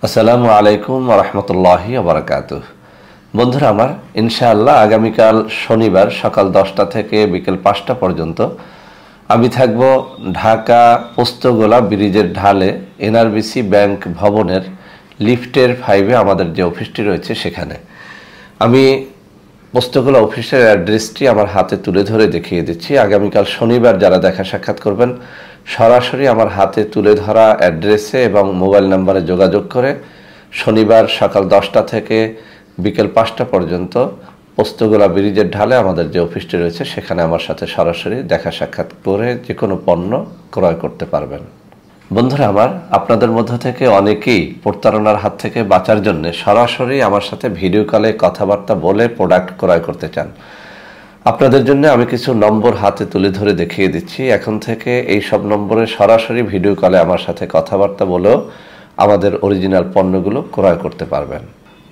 আসসালামু আলাইকুম ওয়া রাহমাতুল্লাহি ওয়া বারাকাতুহু। বন্ধুরা আমার, ইনশাআল্লাহ আগামীকাল শনিবার সকাল 10টা থেকে বিকেল 5টা পর্যন্ত আমি থাকব ঢাকা পোস্তগোলা ব্রিজের ঢালে এনআরবিসি ব্যাংক ভবনের লিফটের 5-এ আমাদের যে অফিসটি রয়েছে সেখানে। আমি পোস্তগোলা অফিসের অ্যাড্রেসটি আমার হাতে তুলে ধরে দেখিয়ে দিচ্ছি। আগামীকাল শনিবার যারা দেখা সাক্ষাৎ করবেন সরাসরি আমার হাতে তুলে ধরা অ্যাড্রেসে এবং মোবাইল নাম্বারে যোগাযোগ করে শনিবার সকাল 10টা থেকে বিকেল 5টা পর্যন্ত পোস্তগোলা ব্রিজের ঢালে আমাদের যে অফিসটি রয়েছে সেখানে আমার সাথে সরাসরি দেখা সাক্ষাৎ করে যে কোনো পণ্য ক্রয় করতে পারবেন। বন্ধুরা আমার, আপনাদের মধ্য থেকে অনেকেই প্রতারণার হাত থেকে বাঁচার জন্য সরাসরি আমার সাথে ভিডিও কলে কথাবার্তা বলে প্রোডাক্ট ক্রয় করতে চান। আপনাদের জন্য আমি কিছু নম্বর হাতে তুলে ধরে দেখিয়ে দিচ্ছি। এখন থেকে এই সব নম্বরে সরাসরি ভিডিও কলে আমার সাথে কথাবার্তা বলেও আমাদের অরিজিনাল পণ্যগুলো ক্রয় করতে পারবেন।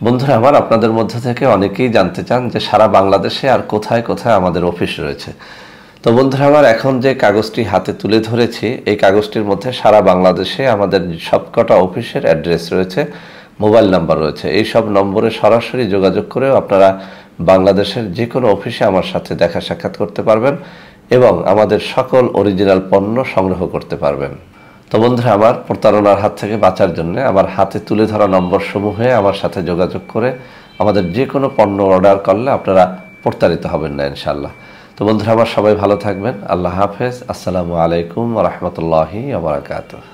বন্ধুরা আমার, আপনাদের মধ্য থেকে অনেকেই জানতে চান যে সারা বাংলাদেশে আর কোথায় কোথায় আমাদের অফিস রয়েছে। তো বন্ধুরা আমার, এখন যে কাগজটি হাতে তুলে ধরেছি এই কাগজটির মধ্যে সারা বাংলাদেশে আমাদের সবকটা অফিসের অ্যাড্রেস রয়েছে, মোবাইল নাম্বার রয়েছে। এই সব নম্বরে সরাসরি যোগাযোগ করেও আপনারা বাংলাদেশের যে কোনো অফিসে আমার সাথে দেখা সাক্ষাৎ করতে পারবেন এবং আমাদের সকল অরিজিনাল পণ্য সংগ্রহ করতে পারবেন। তো বন্ধুরা আমার, প্রতারণার হাত থেকে বাঁচার জন্য আমার হাতে তুলে ধরা নম্বর সমূহে আমার সাথে যোগাযোগ করে আমাদের যে কোনো পণ্য অর্ডার করলে আপনারা প্রতারিত হবেন না ইনশাআল্লাহ। তো বন্ধুরা আমার, সবাই ভালো থাকবেন। আল্লাহ হাফেজ। আসসালামু আলাইকুম ওয়া রাহমাতুল্লাহি ওয়া বারাকাতুহু।